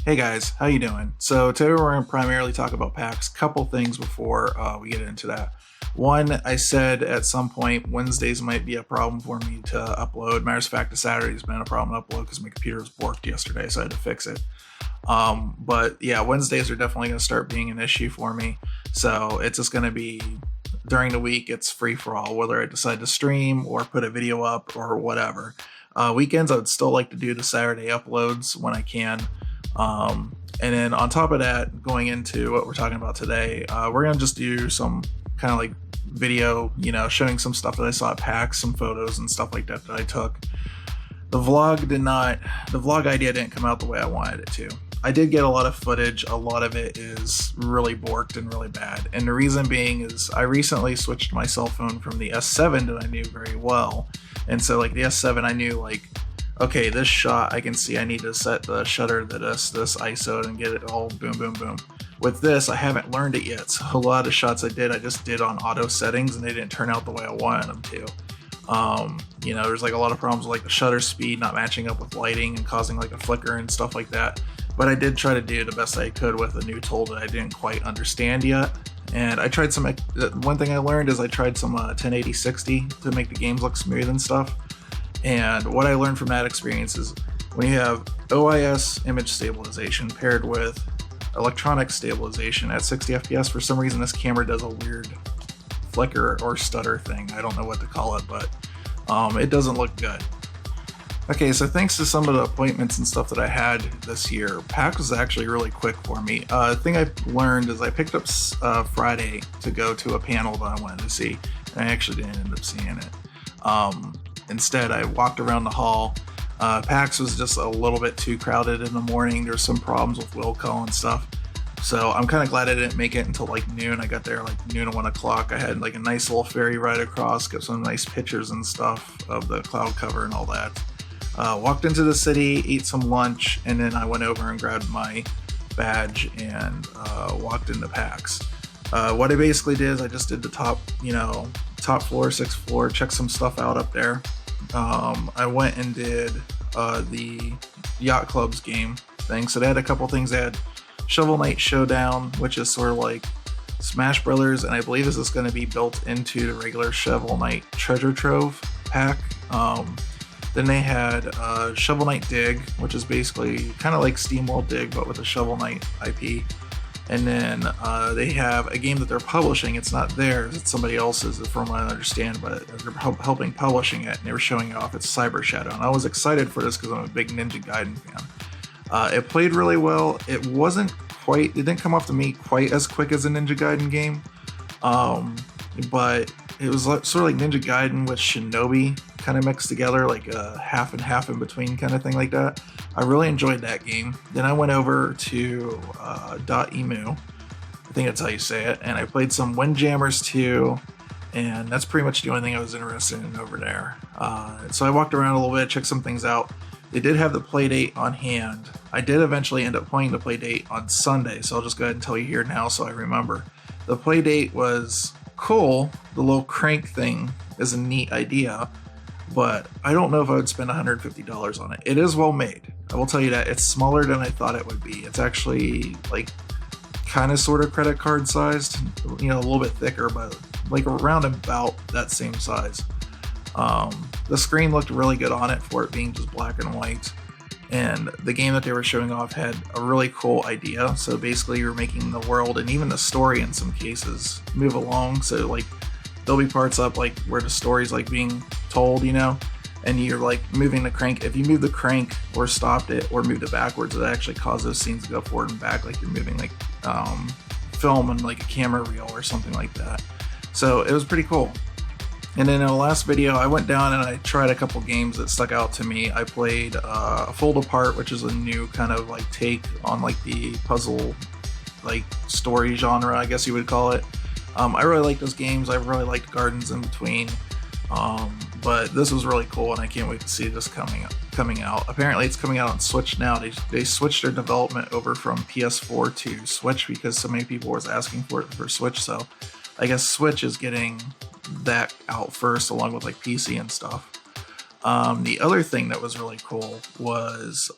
Hey guys, how you doing? So today we're going to primarily talk about packs. Couple things before we get into that. One, I said at some point Wednesdays might be a problem for me to upload. Matter of fact, the Saturday's been a problem to upload because my computer was borked yesterday, so I had to fix it. But yeah, Wednesdays are definitely going to start being an issue for me. So it's just going to be during the week. It's free for all, whether I decide to stream or put a video up or whatever. Weekends, I would still like to do the Saturday uploads when I can. And then on top of that, going into what we're talking about today, we're going to just do some kind of like video, showing some stuff that I saw at PAX, some photos and stuff like that I took. The vlog idea didn't come out the way I wanted it to. I did get a lot of footage. A lot of it is really borked and really bad. And the reason being is I recently switched my cell phone from the S7 that I knew very well. And so like the S7, I knew like, okay, this shot I can see I need to set the shutter to this ISO and get it all boom, boom, boom. With this, I haven't learned it yet. So a lot of the shots I just did on auto settings and they didn't turn out the way I wanted them to. There's like a lot of problems with like the shutter speed not matching up with lighting and causing like a flicker and stuff like that. But I did try to do the best I could with a new tool that I didn't quite understand yet. And I tried one thing I learned is I tried some 1080-60 to make the games look smooth and stuff. And what I learned from that experience is when you have OIS image stabilization paired with electronic stabilization at 60 FPS, for some reason this camera does a weird flicker or stutter thing. I don't know what to call it, but it doesn't look good. Okay, so thanks to some of the appointments and stuff that I had this year, PAX was actually really quick for me. The thing I learned is I picked up Friday to go to a panel that I wanted to see, and I actually didn't end up seeing it. Instead, I walked around the hall. PAX was just a little bit too crowded in the morning. There's some problems with will call and stuff. So I'm kind of glad I didn't make it until like noon. I got there like noon or 1 o'clock. I had like a nice little ferry ride across, got some nice pictures and stuff of the cloud cover and all that. Walked into the city, ate some lunch, and then I went over and grabbed my badge and walked into PAX. What I basically did is I just did the top floor, 6th floor, checked some stuff out up there. I went and did the Yacht Club's game thing. So they had a couple things. They had Shovel Knight Showdown, which is sort of like Smash Brothers, and I believe this is going to be built into the regular Shovel Knight Treasure Trove pack. Then they had Shovel Knight Dig, which is basically kind of like SteamWorld Dig, but with a Shovel Knight IP. And then they have a game that they're publishing. It's not theirs, it's somebody else's, from what I understand, but they're helping publishing it, and they were showing it off. It's Cyber Shadow, and I was excited for this because I'm a big Ninja Gaiden fan. It played really well. It didn't come off to me quite as quick as a Ninja Gaiden game, but it was sort of like Ninja Gaiden with Shinobi kind of mixed together, like a half and half in between kind of thing like that. I really enjoyed that game. Then I went over to .emu, I think that's how you say it, and I played some Windjammers 2, and that's pretty much the only thing I was interested in over there. So I walked around a little bit, checked some things out. They did have the Playdate on hand. I did eventually end up playing the Playdate on Sunday, so I'll just go ahead and tell you here now so I remember. The Playdate was cool. The little crank thing is a neat idea, but I don't know if I would spend $150 on it. It is well made. I will tell you that. It's smaller than I thought it would be. It's actually like kind of sort of credit card sized, a little bit thicker, but like around about that same size. The screen looked really good on it for it being just black and white. And the game that they were showing off had a really cool idea. So basically you're making the world and even the story in some cases move along. So like there'll be parts up like where the story's like being told, and you're like moving the crank. If you move the crank or stopped it or moved it backwards, it actually causes those scenes to go forward and back, like you're moving like film and like a camera reel or something like that. So it was pretty cool. And then in the last video, I went down and I tried a couple games that stuck out to me. I played Fold Apart, which is a new kind of like take on like the puzzle like story genre, I guess you would call it. I really like those games. I really liked Gardens in Between. But this was really cool, and I can't wait to see this coming out. Apparently, it's coming out on Switch now. They switched their development over from PS4 to Switch because so many people was asking for it for Switch. So I guess Switch is getting that out first, along with like PC and stuff. The other thing that was really cool was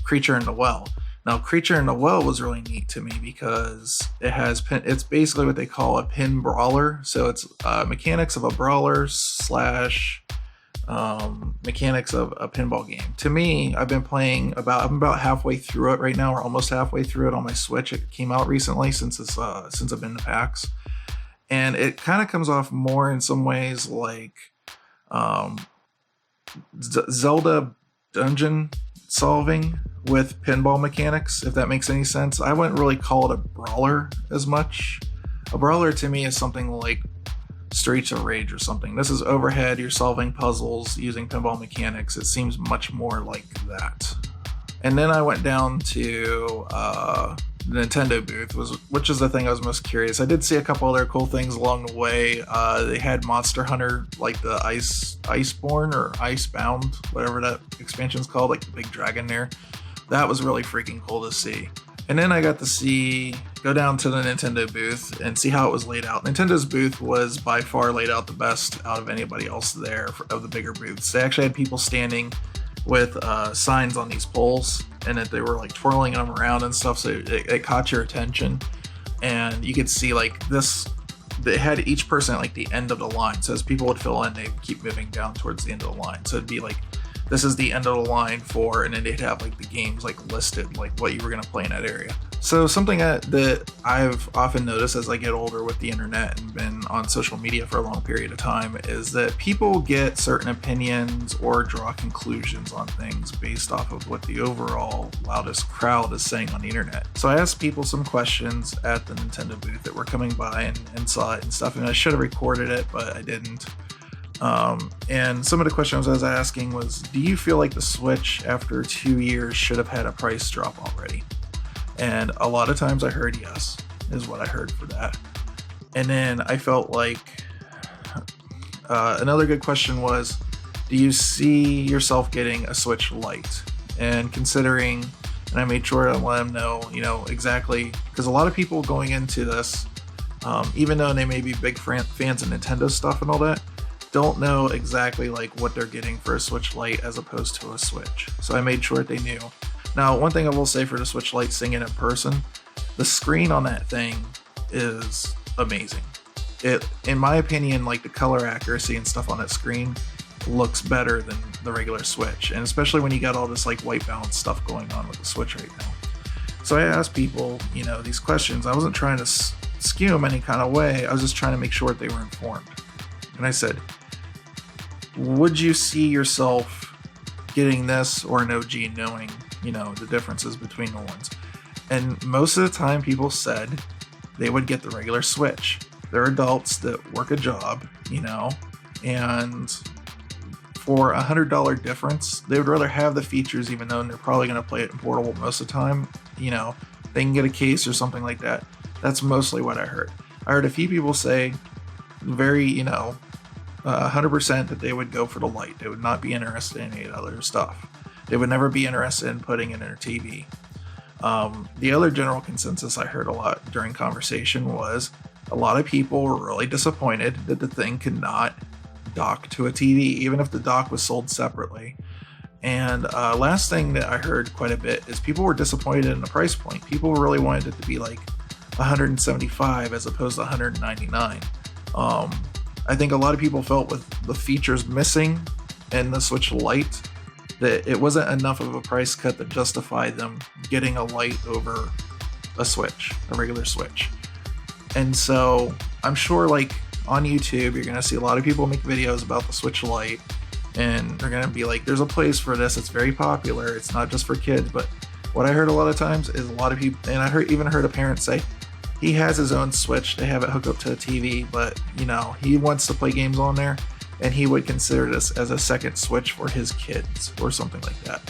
Creature in the Well. Now, Creature in the Well was really neat to me because it's basically what they call a pin brawler. So it's mechanics of a brawler slash mechanics of a pinball game. To me, I'm about halfway through it right now, or almost halfway through it on my Switch. It came out recently since I've been to PAX, and it kind of comes off more in some ways like Zelda dungeon solving with pinball mechanics, if that makes any sense. I wouldn't really call it a brawler as much. A brawler to me is something like Streets of Rage or something. This is overhead, you're solving puzzles using pinball mechanics. It seems much more like that. And then I went down to the Nintendo booth, which is the thing I was most curious. I did see a couple other cool things along the way. They had Monster Hunter, like the Iceborne or Icebound, whatever that expansion's called, like the big dragon there. That was really freaking cool to see. And then I got to go down to the Nintendo booth and see how it was laid out. Nintendo's booth was by far laid out the best out of anybody else there of the bigger booths. They actually had people standing with signs on these poles, and that they were like twirling them around and stuff, so it caught your attention. And you could see like this, they had each person at like the end of the line, so as people would fill in, they'd keep moving down towards the end of the line. So it'd be like, this is the end of the line for, and then they'd have like the games like listed, like what you were going to play in that area. So something that I've often noticed as I get older with the internet and been on social media for a long period of time is that people get certain opinions or draw conclusions on things based off of what the overall loudest crowd is saying on the internet. So I asked people some questions at the Nintendo booth that were coming by and saw it and stuff, and I should have recorded it, but I didn't. And some of the questions I was asking was, do you feel like the Switch after 2 years should have had a price drop already? And a lot of times I heard yes, is what I heard for that. And then I felt like another good question was, do you see yourself getting a Switch Lite? And considering, and I made sure to let them know, exactly, because a lot of people going into this, even though they may be big fans of Nintendo stuff and all that, don't know exactly like what they're getting for a Switch Lite as opposed to a Switch. So I made sure they knew. Now, one thing I will say for the Switch Lite, seeing it in person, the screen on that thing is amazing. It, in my opinion, like the color accuracy and stuff on that screen looks better than the regular Switch, and especially when you got all this like white balance stuff going on with the Switch right now. So I asked people, these questions. I wasn't trying to skew them any kind of way. I was just trying to make sure that they were informed. And I said, would you see yourself getting this or an OG, knowing the differences between the ones? And most of the time people said they would get the regular Switch. They're adults that work a job, and for $100 difference, they would rather have the features, even though they're probably going to play it in portable most of the time. They can get a case or something like that. That's mostly what I heard. I heard a few people say very, 100% that they would go for the Lite. They would not be interested in any other stuff. They would never be interested in putting it in their TV. The other general consensus I heard a lot during conversation was a lot of people were really disappointed that the thing could not dock to a TV, even if the dock was sold separately. And last thing that I heard quite a bit is people were disappointed in the price point. People really wanted it to be like $175 as opposed to $199. I think a lot of people felt with the features missing in the Switch Lite that it wasn't enough of a price cut that justified them getting a Lite over a Switch, a regular Switch. And so I'm sure like on YouTube, you're going to see a lot of people make videos about the Switch Lite, and they're going to be like, there's a place for this. It's very popular. It's not just for kids. But what I heard a lot of times is a lot of people, and I even heard a parent say, he has his own Switch. They have it hooked up to a TV, but he wants to play games on there, and he would consider this as a second Switch for his kids or something like that.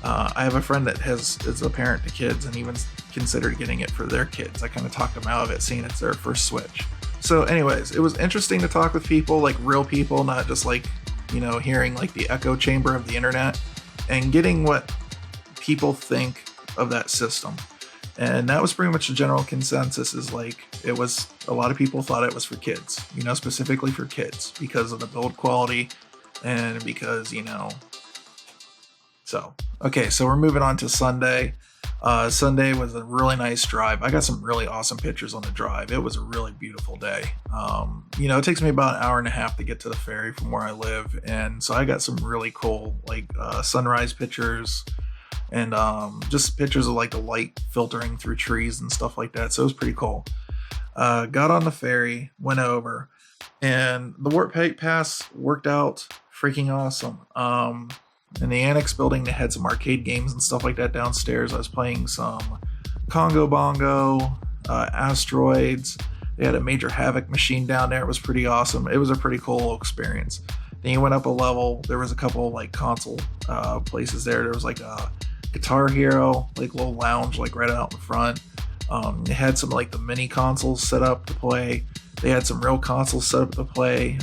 I have a friend that is a parent to kids and even considered getting it for their kids. I kind of talked them out of it, seeing it's their first Switch. So anyways, it was interesting to talk with people, like real people, not just like, hearing like the echo chamber of the internet, and getting what people think of that system. And that was pretty much the general consensus, is like, it was, a lot of people thought it was for kids, specifically for kids because of the build quality and because, so, okay, so we're moving on to Sunday. Sunday was a really nice drive. I got some really awesome pictures on the drive. It was a really beautiful day. It takes me about an hour and a half to get to the ferry from where I live, and so I got some really cool sunrise pictures and just pictures of the light filtering through trees and stuff like that. So it was pretty cool. Got on the ferry, went over, and the Warp Pass worked out freaking awesome. In the annex building, they had some arcade games and stuff like that downstairs. I was playing some Congo Bongo, Asteroids. They had a Major Havoc machine down there. It was pretty awesome. It was a pretty cool experience. Then you went up a level. There was a couple console places there. There was a Guitar Hero, little lounge right out in front. They had some the mini consoles set up to play. They had some real consoles set up to play.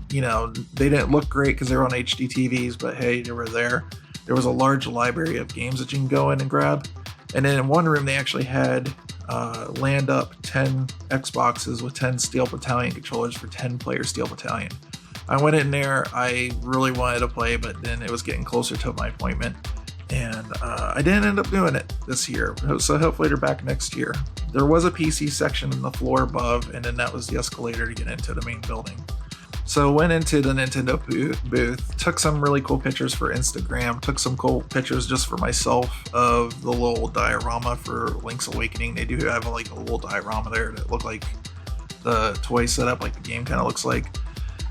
They didn't look great because they were on HD TVs, but hey, they were there. There was a large library of games that you can go in and grab. And then in one room, they actually had land up 10 Xboxes with 10 Steel Battalion controllers for 10-player Steel Battalion. I went in there. I really wanted to play, but then it was getting closer to my appointment. And I didn't end up doing it this year, so hopefully they're back next year. There was a PC section in the floor above, and then that was the escalator to get into the main building. So went into the Nintendo booth, took some really cool pictures for Instagram, took some cool pictures just for myself of the little diorama for Link's Awakening. They do have a little diorama there that looked like the toy setup, like the game kind of looks like.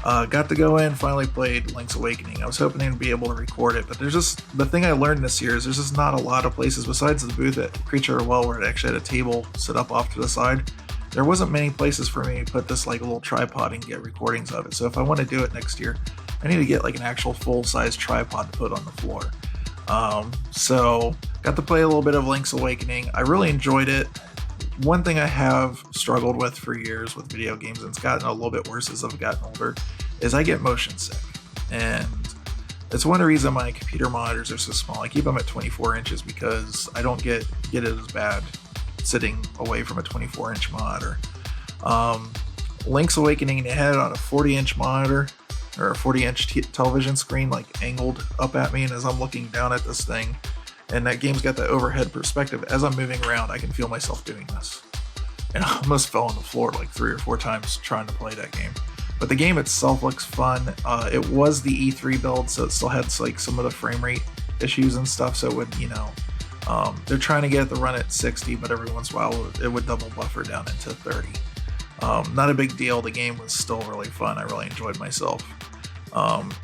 Got to go in, finally played Link's Awakening. I was hoping to be able to record it, but the thing I learned this year is there's just not a lot of places besides the booth at Creature of Well where it actually had a table set up off to the side. There wasn't many places for me to put this little tripod and get recordings of it. So if I want to do it next year, I need to get an actual full-size tripod to put on the floor. So got to play a little bit of Link's Awakening. I really enjoyed it. One thing I have struggled with for years with video games, and it's gotten a little bit worse as I've gotten older, is I get motion sick. And it's one reason my computer monitors are so small. I keep them at 24 inches because I don't get it as bad sitting away from a 24-inch monitor. Link's Awakening, they had it on a 40-inch monitor, or a 40-inch television screen, angled up at me, and as I'm looking down at this thing, and that game's got that overhead perspective. As I'm moving around, I can feel myself doing this. And I almost fell on the floor 3 or 4 times trying to play that game. But the game itself looks fun. It was the E3 build, so it still had some of the frame rate issues and stuff. So it would, they're trying to get it to run at 60, but every once in a while it would double buffer down into 30. Not a big deal. The game was still really fun. I really enjoyed myself.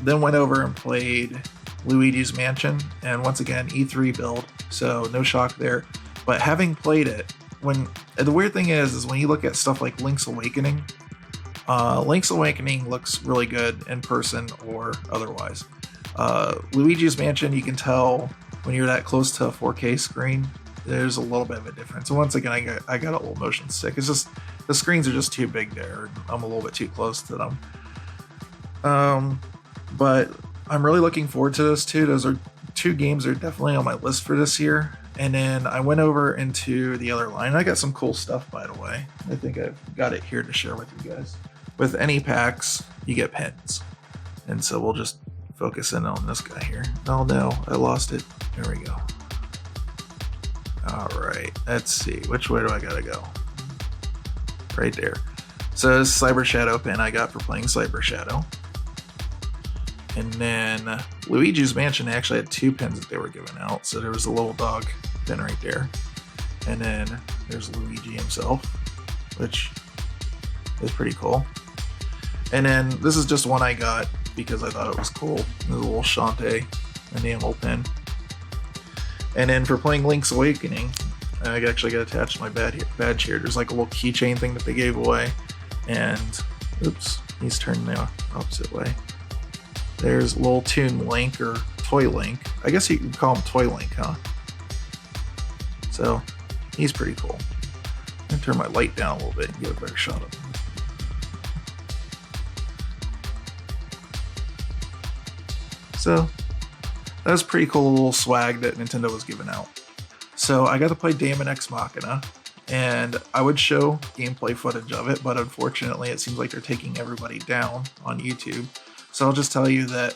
Then went over and played Luigi's Mansion, and once again E3 build, so no shock there. But having played it, the weird thing is when you look at stuff like Link's Awakening looks really good in person or otherwise. Luigi's Mansion, you can tell when you're that close to a 4K screen, there's a little bit of a difference. So once again, I got a little motion sick. It's just the screens are just too big there. I'm a little bit too close to them. But I'm really looking forward to those two. Those are 2 games that are definitely on my list for this year. And then I went over into the other line. I got some cool stuff, by the way. I think I've got it here to share with you guys. With any packs, you get pins. And so we'll just focus in on this guy here. Oh no, I lost it. There we go. All right, let's see. Which way do I gotta go? Right there. So this Cyber Shadow pin I got for playing Cyber Shadow. And then Luigi's Mansion actually had 2 pins that they were giving out. So there was a little dog pin right there. And then there's Luigi himself, which is pretty cool. And then this is just one I got because I thought it was cool. There's a little Shantae enamel pin. And then for playing Link's Awakening, I actually got attached to my badge here. There's a little keychain thing that they gave away. And, oops, he's turning the opposite way. There's Little Toon Link, or Toy Link. I guess you could call him Toy Link, huh? So, he's pretty cool. I'm going to turn my light down a little bit and get a better shot of him. So, that was pretty cool little swag that Nintendo was giving out. So, I got to play Daemon X Machina, and I would show gameplay footage of it, but unfortunately it seems like they're taking everybody down on YouTube. So I'll just tell you that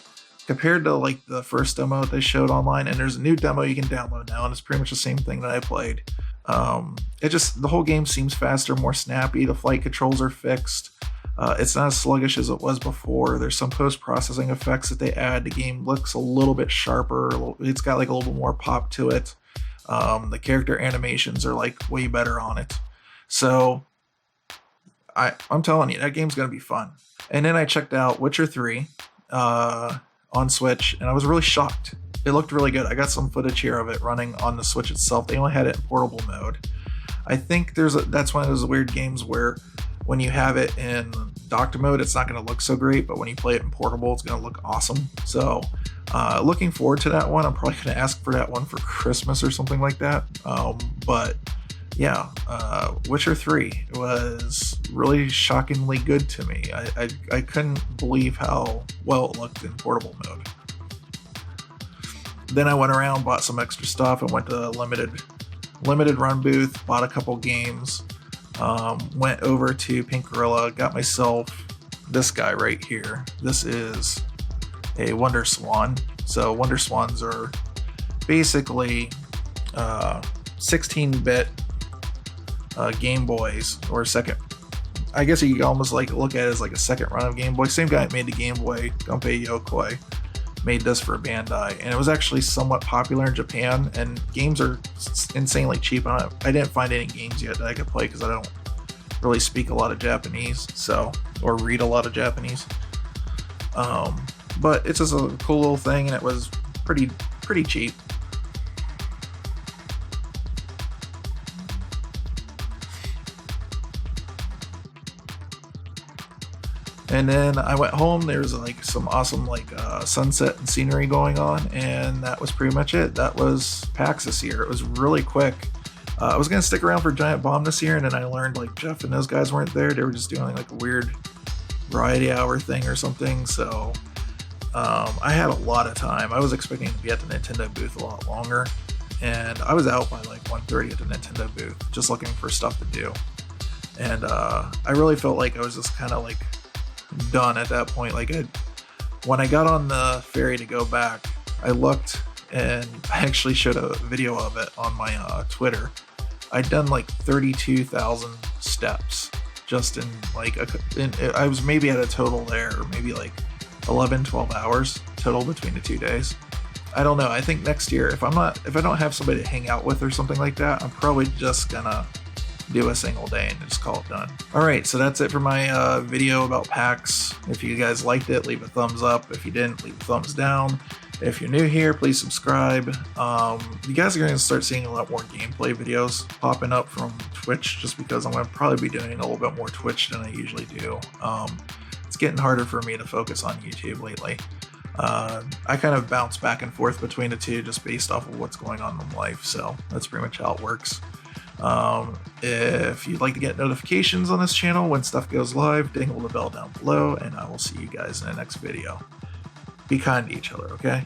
compared to like the first demo that they showed online, and there's a new demo you can download now, and it's pretty much the same thing that I played. The whole game seems faster, more snappy. The flight controls are fixed. It's not as sluggish as it was before. There's some post-processing effects that they add. The game looks a little bit sharper. It's got like a little bit more pop to it. The character animations are like way better on it. So I'm telling you, that game's gonna be fun. And then I checked out Witcher 3 on Switch, and I was really shocked. It looked really good. I got some footage here of it running on the Switch itself. They only had it in portable mode. I think that's one of those weird games where when you have it in docked mode, it's not going to look so great, but when you play it in portable, it's going to look awesome. So looking forward to that one. I'm probably going to ask for that one for Christmas or something like that. But yeah, Witcher 3 was really shockingly good to me. I couldn't believe how well it looked in portable mode. Then I went around, bought some extra stuff, and went to limited run booth, bought a couple games, went over to Pink Gorilla, got myself this guy right here. This is a Wonder Swan. So Wonder Swans are basically 16-bit Game Boys, or second. I guess you could almost like look at it as like a second run of Game Boy. Same guy that made the Game Boy, Gunpei Yokoi, made this for Bandai, and it was actually somewhat popular in Japan, and games are insanely cheap. I didn't find any games yet that I could play because I don't really speak a lot of Japanese, or read a lot of Japanese. But it's just a cool little thing, and it was pretty cheap. And then I went home. There's like some awesome like sunset and scenery going on, and that was pretty much it. That was PAX this year. It was really quick. I was gonna stick around for Giant Bomb this year, and then I learned like Jeff and those guys weren't there. They were just doing like a weird variety hour thing or something. So I had a lot of time. I was expecting to be at the Nintendo booth a lot longer, and I was out by like 1:30 at the Nintendo booth, just looking for stuff to do. And I really felt like I was just kind of like done at that point. Like when I got on the ferry to go back, I looked, and I actually showed a video of it on my Twitter. I'd done like 32,000 steps just in like I was maybe at a total there, or maybe like 11-12 hours total between the 2 days. I don't know. I think next year, if I don't have somebody to hang out with or something like that, I'm probably just gonna do a single day and just call it done. Alright, so that's it for my video about PAX. If you guys liked it, leave a thumbs up. If you didn't, leave a thumbs down. If you're new here, please subscribe. You guys are going to start seeing a lot more gameplay videos popping up from Twitch, just because I'm going to probably be doing a little bit more Twitch than I usually do. It's getting harder for me to focus on YouTube lately. I kind of bounce back and forth between the two just based off of what's going on in life, so that's pretty much how it works. If you'd like to get notifications on this channel when stuff goes live, dingle the bell down below, and I will see you guys in the next video. Be kind to each other, okay?